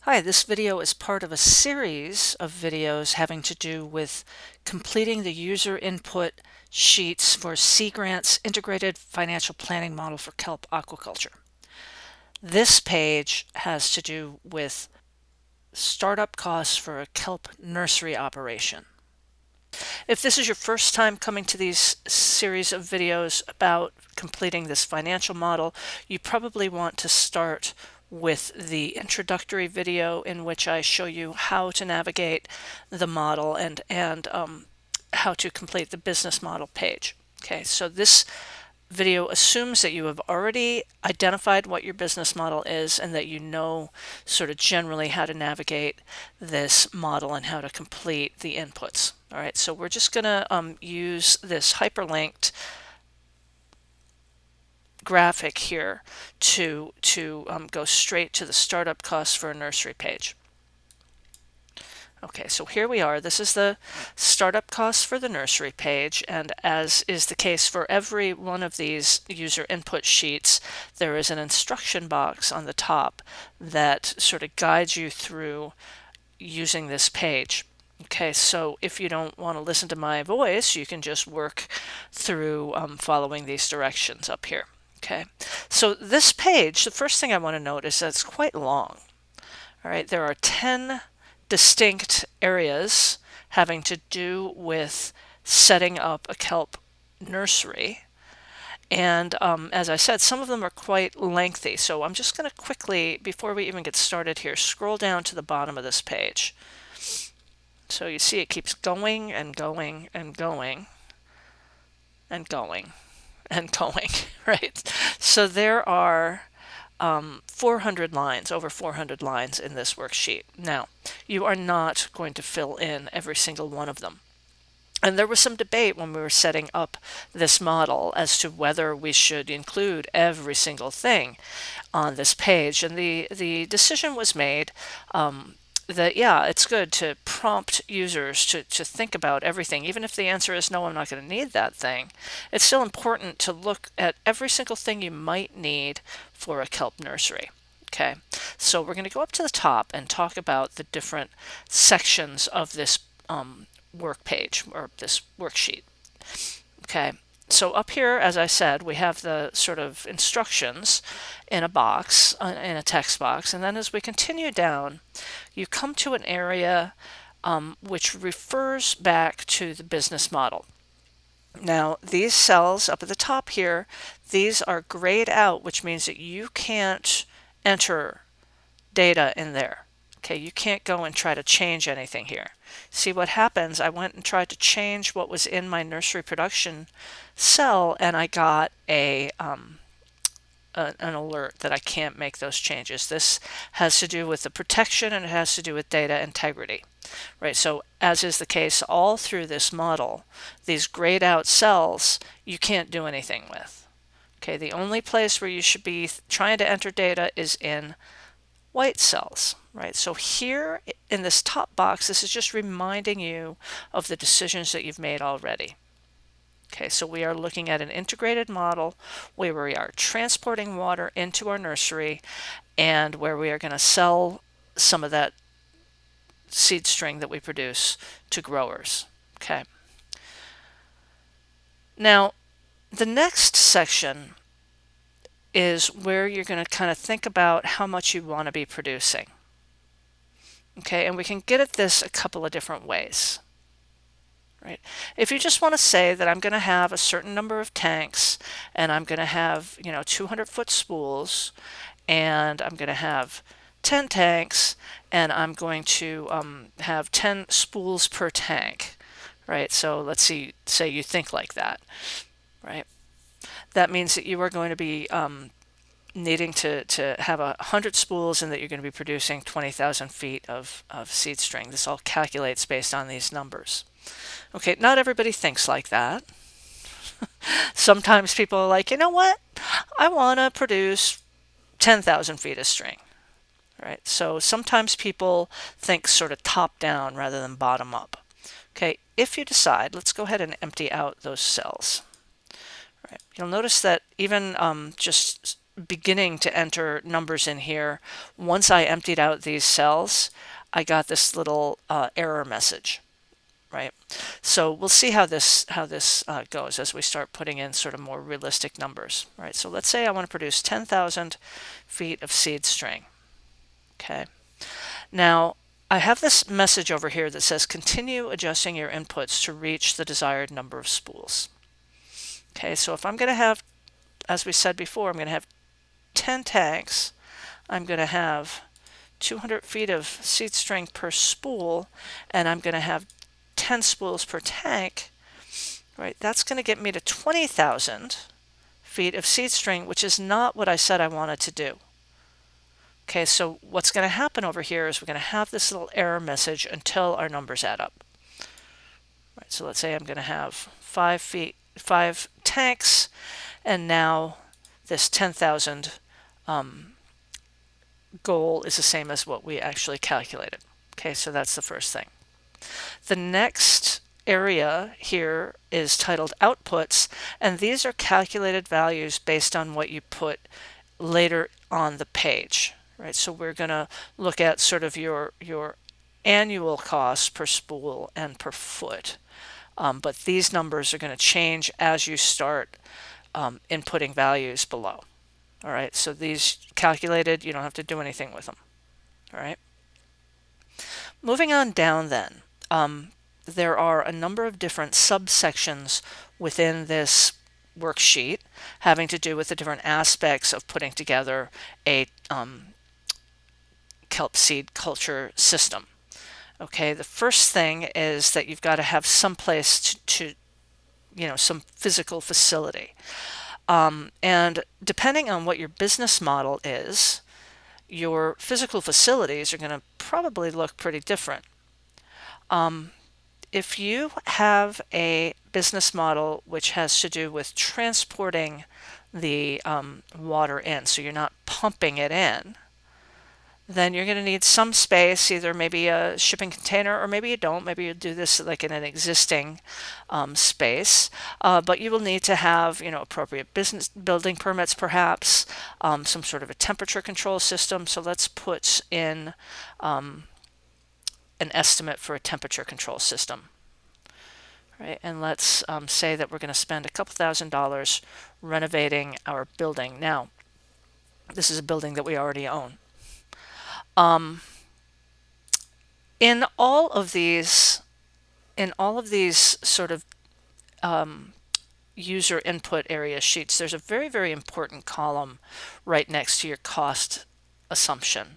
Hi, this video is part of a series of videos having to do with completing the user input sheets for Sea Grant's Integrated Financial Planning Model for Kelp Aquaculture. This page has to do with startup costs for a kelp nursery operation. If this is your first time coming to these series of videos about completing this financial model, you probably want to start with the introductory video in which I show you how to navigate the model and how to complete the business model page. Okay, so this video assumes that you have already identified what your business model is and that you know sort of generally how to navigate this model and how to complete the inputs. All right, so we're just going to use this hyperlinked graphic here to go straight to the startup costs for a nursery page. Okay, so here we are. This is the startup costs for the nursery page, and as is the case for every one of these user input sheets, there is an instruction box on the top that sort of guides you through using this page. Okay, so if you don't want to listen to my voice, you can just work through following these directions up here. Okay, so this page, the first thing I want to note is that it's quite long. All right, there are 10 distinct areas having to do with setting up a kelp nursery. And as I said, some of them are quite lengthy. So I'm just going to quickly, before we even get started here, scroll down to the bottom of this page. So you see it keeps going and going and going and going and going, right? So there are 400 lines, over 400 lines in this worksheet. Now, you are not going to fill in every single one of them. And there was some debate when we were setting up this model as to whether we should include every single thing on this page. And the decision was made that, yeah, it's good to prompt users to think about everything. Even if the answer is no, I'm not going to need that thing, it's still important to look at every single thing you might need for a kelp nursery. Okay, so we're going to go up to the top and talk about the different sections of this work page or this worksheet. Okay, so up here, as I said, we have the sort of instructions in a box, in a text box, and then as we continue down, you come to an area which refers back to the business model. Now, these cells up at the top here, these are grayed out, which means that you can't enter data in there. Okay, you can't go and try to change anything here. See what happens? I went and tried to change what was in my nursery production cell, and I got an alert that I can't make those changes. This has to do with the protection, and it has to do with data integrity. Right, so as is the case all through this model, these grayed out cells you can't do anything with. Okay, the only place where you should be trying to enter data is in white cells, right? So here in this top box, this is just reminding you of the decisions that you've made already. Okay, so we are looking at an integrated model where we are transporting water into our nursery and where we are going to sell some of that seed string that we produce to growers. Okay. Now, the next section is where you're going to kind of think about how much you want to be producing. Okay, and we can get at this a couple of different ways. Right? If you just want to say that I'm going to have a certain number of tanks and I'm going to have, 200-foot spools and I'm going to have 10 tanks and I'm going to have 10 spools per tank, right? So let's say you think like that, right? That means that you are going to be needing to have 100 spools and that you're going to be producing 20,000 feet of seed string. This all calculates based on these numbers. Okay, not everybody thinks like that. Sometimes people are like, you know what? I want to produce 10,000 feet of string. Right? So sometimes people think sort of top down rather than bottom up. Okay, if you decide, let's go ahead and empty out those cells. Right. You'll notice that even just beginning to enter numbers in here, once I emptied out these cells, I got this little error message, right? So we'll see how this goes as we start putting in sort of more realistic numbers, right? So let's say I want to produce 10,000 feet of seed string. Okay. Now I have this message over here that says continue adjusting your inputs to reach the desired number of spools. Okay, so if I'm going to have, as we said before, I'm going to have 10 tanks, I'm going to have 200 feet of seed string per spool, and I'm going to have 10 spools per tank, right? That's going to get me to 20,000 feet of seed string, which is not what I said I wanted to do. Okay, so what's going to happen over here is we're going to have this little error message until our numbers add up. Right, so let's say I'm going to have 5 tanks, and now this 10,000 goal is the same as what we actually calculated. Okay, so that's the first thing. The next area here is titled outputs, and these are calculated values based on what you put later on the page, right? So we're going to look at sort of your annual cost per spool and per foot, but these numbers are going to change as you start inputting values below. All right, so these calculated, you don't have to do anything with them. All right. Moving on down then, there are a number of different subsections within this worksheet having to do with the different aspects of putting together a kelp seed culture system. Okay, the first thing is that you've got to have some place to some physical facility. And depending on what your business model is, your physical facilities are going to probably look pretty different. If you have a business model which has to do with transporting the water in, so you're not pumping it in, then you're going to need some space, either maybe a shipping container, or maybe you don't. Maybe you do this like in an existing space, but you will need to have, appropriate business building permits, perhaps some sort of a temperature control system. So let's put in an estimate for a temperature control system, right? And let's say that we're going to spend a couple $1,000s renovating our building. Now, this is a building that we already own. In all of these sort of user input area sheets, there's a very, very important column right next to your cost assumption,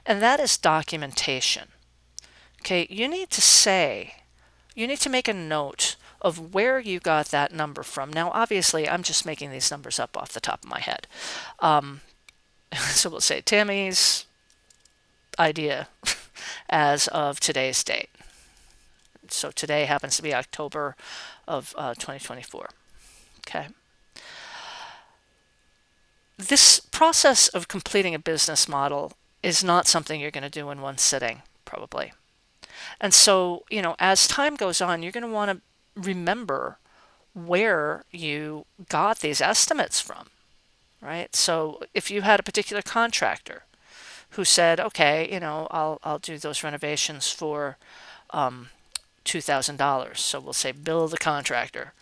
and that is documentation. Okay, you need to make a note of where you got that number from. Now, obviously, I'm just making these numbers up off the top of my head. So we'll say Tammy's idea as of today's date. So today happens to be October of 2024. Okay. This process of completing a business model is not something you're going to do in one sitting, probably. And so, as time goes on, you're going to want to remember where you got these estimates from, right? So if you had a particular contractor who said, okay, I'll do those renovations for $2,000. So we'll say bill the contractor.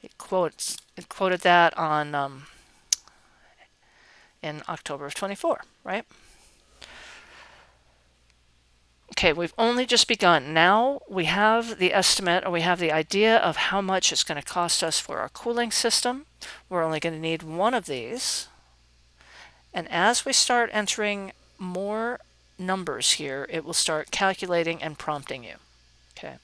It quoted that on in October of 24, right? Okay, we've only just begun. Now we have the estimate, or we have the idea of how much it's going to cost us for our cooling system. We're only going to need one of these. And as we start entering more numbers here, it will start calculating and prompting you. Okay.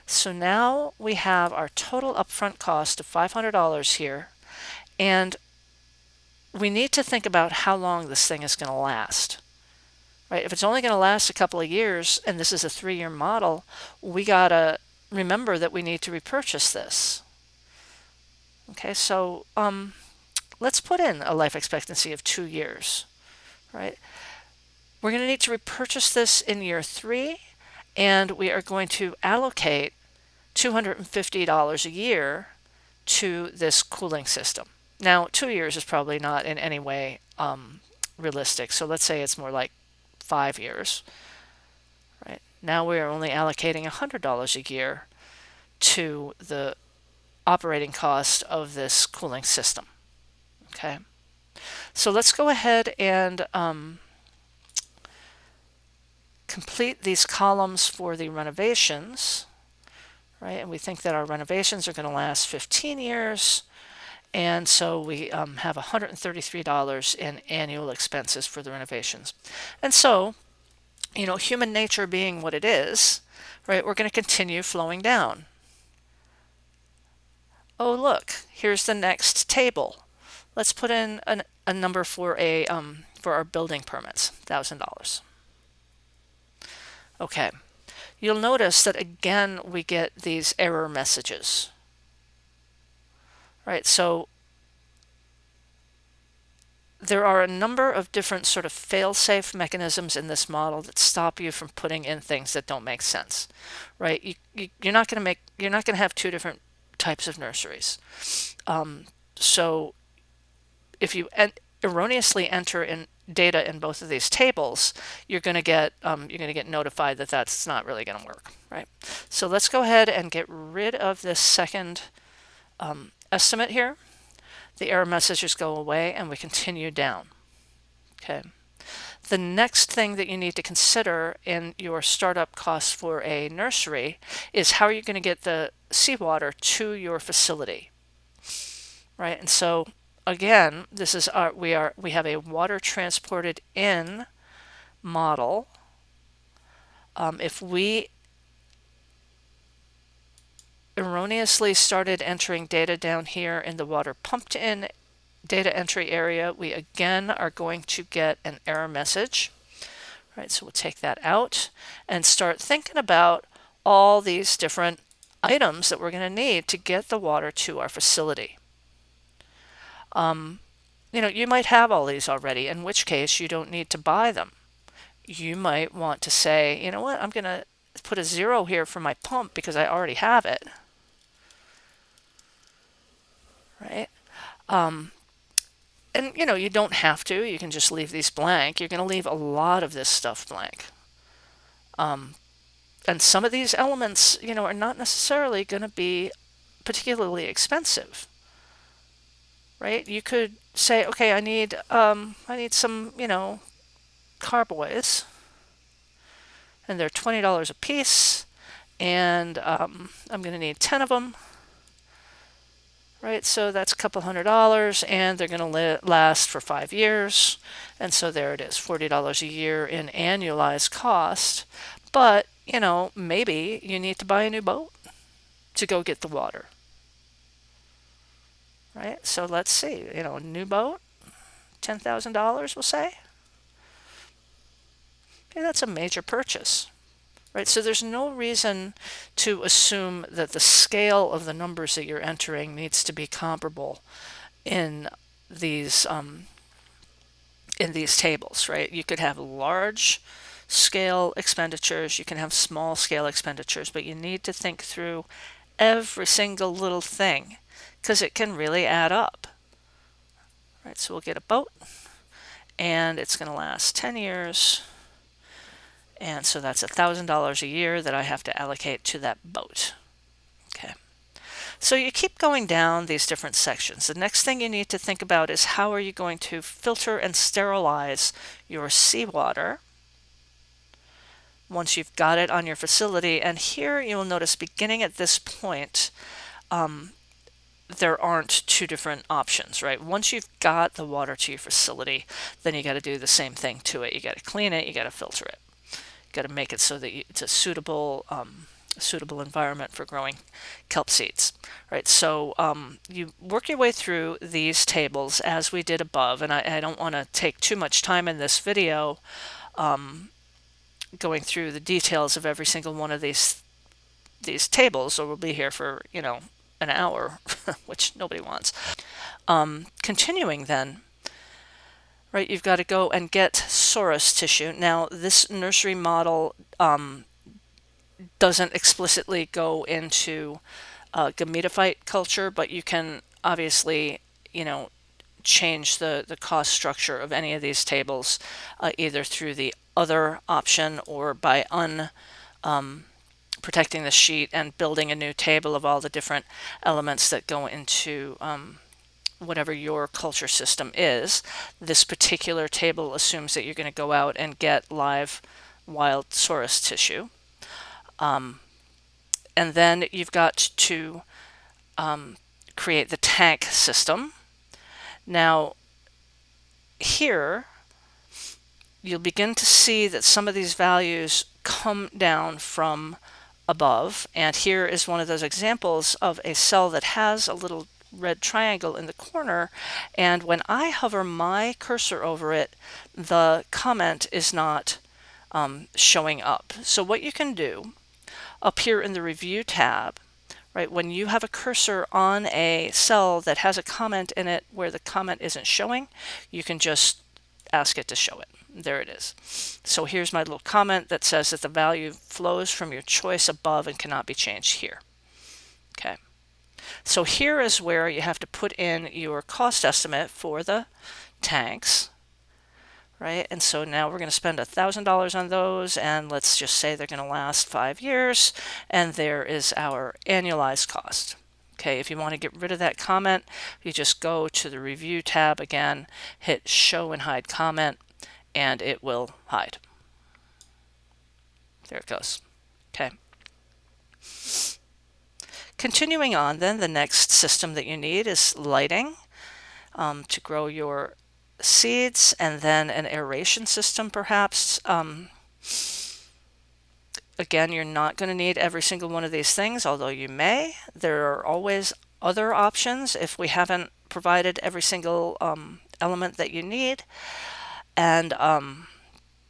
So now we have our total upfront cost of $500 here, and we need to think about how long this thing is going to last. Right? If it's only going to last a couple of years, and this is a 3-year model, we got to remember that we need to repurchase this. Okay, so let's put in a life expectancy of 2 years, right? We're going to need to repurchase this in year 3, and we are going to allocate $250 a year to this cooling system. Now, 2 years is probably not in any way realistic. So let's say it's more like 5 years, right? Now we are only allocating $100 a year to the operating cost of this cooling system. Okay, so let's go ahead and complete these columns for the renovations, right? And we think that our renovations are going to last 15 years. And so we have $133 in annual expenses for the renovations. And so, you know, human nature being what it is, right, we're going to continue flowing down. Oh, look, here's the next table. Let's put in a number for for our building permits, $1,000. Okay, you'll notice that again we get these error messages. Right, so there are a number of different sort of fail-safe mechanisms in this model that stop you from putting in things that don't make sense. Right, you're not going to have two different types of nurseries. So if you erroneously enter in data in both of these tables, you're going to get notified that that's not really going to work, right? So let's go ahead and get rid of this second estimate here. The error messages go away and we continue down. Okay. The next thing that you need to consider in your startup costs for a nursery is how are you going to get the seawater to your facility, right? And so again, this is we have a water transported in model. If we erroneously started entering data down here in the water pumped in data entry area, we again are going to get an error message. Right, so we'll take that out and start thinking about all these different items that we're going to need to get the water to our facility. You know, you might have all these already, in which case you don't need to buy them. You might want to say, you know what, I'm going to put a 0 here for my pump because I already have it. Right? And you know, you don't have to. You can just leave these blank. You're going to leave a lot of this stuff blank. And some of these elements, you know, are not necessarily going to be particularly expensive. Right? You could say, okay, I need some, you know, carboys, and they're $20 a piece, and I'm going to need 10 of them. Right, so that's a couple $100, and they're going to last for 5 years, and so there it is, $40 a year in annualized cost. But you know, maybe you need to buy a new boat to go get the water. Right, so let's see, you know, a new boat, $10,000, we'll say. Okay, that's a major purchase. Right, so there's no reason to assume that the scale of the numbers that you're entering needs to be comparable in these tables, right? You could have large scale expenditures, you can have small scale expenditures, but you need to think through every single little thing because it can really add up. Right, so we'll get a boat, and it's going to last 10 years. And so that's $1,000 a year that I have to allocate to that boat. Okay. So you keep going down these different sections. The next thing you need to think about is how are you going to filter and sterilize your seawater once you've got it on your facility. And here you'll notice beginning at this point, there aren't two different options, right? Once you've got the water to your facility, then you got to do the same thing to it. You got to clean it, you got to filter it. Got to make it so that it's a suitable environment for growing kelp seeds, right? So you work your way through these tables as we did above, and I don't want to take too much time in this video going through the details of every single one of these tables, or we'll be here for, you know, an hour, which nobody wants. Continuing then. Right, you've got to go and get sorus tissue. Now, this nursery model doesn't explicitly go into gametophyte culture, but you can obviously, change the cost structure of any of these tables either through the other option or by protecting the sheet and building a new table of all the different elements that go into whatever your culture system is. This particular table assumes that you're going to go out and get live wild sorus tissue. And then you've got to create the tank system. Now, here, you'll begin to see that some of these values come down from above. And here is one of those examples of a cell that has a little red triangle in the corner. And when I hover my cursor over it, the comment is not showing up. So what you can do up here in the Review tab, right, when you have a cursor on a cell that has a comment in it where the comment isn't showing, you can just ask it to show it. There it is. So here's my little comment that says that the value flows from your choice above and cannot be changed here. Okay. So here is where you have to put in your cost estimate for the tanks, right? And so now we're going to spend $1,000 on those, and let's just say they're going to last 5 years, and there is our annualized cost. Okay, if you want to get rid of that comment, you just go to the Review tab again, hit Show and Hide Comment, and it will hide. There it goes. Okay. Continuing on, then, the next system that you need is lighting to grow your seeds, and then an aeration system perhaps. Again, you're not going to need every single one of these things, although you may. There are always other options if we haven't provided every single element that you need. And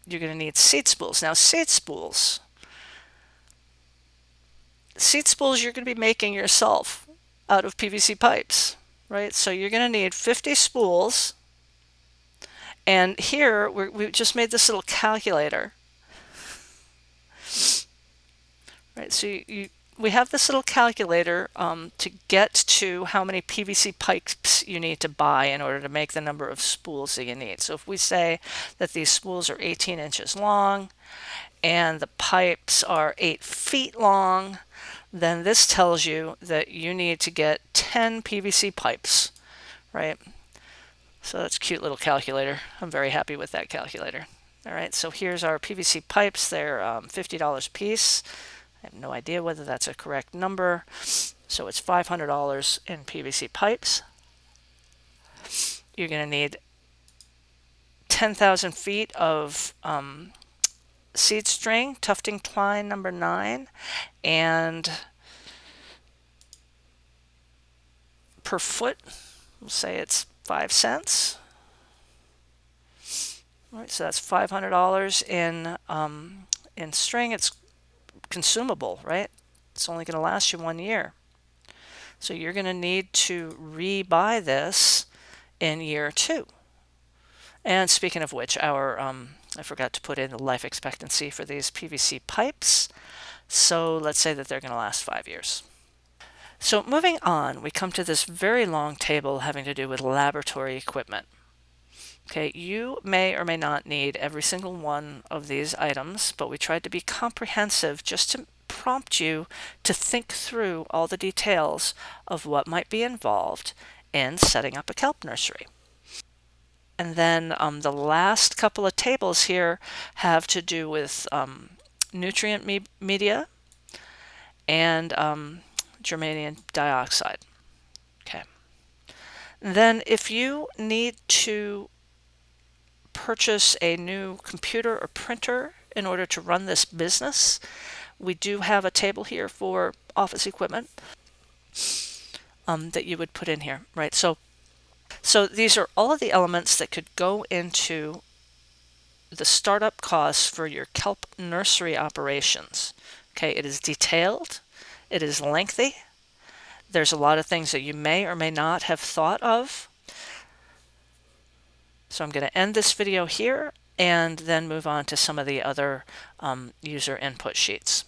you're going to need seed spools. Now, seed spools you're going to be making yourself out of PVC pipes, right? So you're going to need 50 spools. And here, we just made this little calculator. Right, so we have this little calculator to get to how many PVC pipes you need to buy in order to make the number of spools that you need. So if we say that these spools are 18 inches long and the pipes are 8 feet long, then this tells you that you need to get 10 PVC pipes, right? So that's a cute little calculator. I'm very happy with that calculator. All right, so here's our PVC pipes. They're $50 a piece. I have no idea whether that's a correct number. So it's $500 in PVC pipes. You're going to need 10,000 feet of seed string, tufting twine number 9, and per foot, we'll say it's 5 cents. All right, so that's $500 in string. It's consumable, right? It's only going to last you 1 year. So you're going to need to re-buy this in year 2. And speaking of which, I forgot to put in the life expectancy for these PVC pipes. So let's say that they're going to last 5 years. So moving on, we come to this very long table having to do with laboratory equipment. Okay, you may or may not need every single one of these items, but we tried to be comprehensive just to prompt you to think through all the details of what might be involved in setting up a kelp nursery. And then the last couple of tables here have to do with nutrient media and germanium dioxide. Okay. And then if you need to purchase a new computer or printer in order to run this business, we do have a table here for office equipment that you would put in here, right? So these are all of the elements that could go into the startup costs for your kelp nursery operations. Okay, it is detailed, it is lengthy, there's a lot of things that you may or may not have thought of. So I'm going to end this video here and then move on to some of the other user input sheets.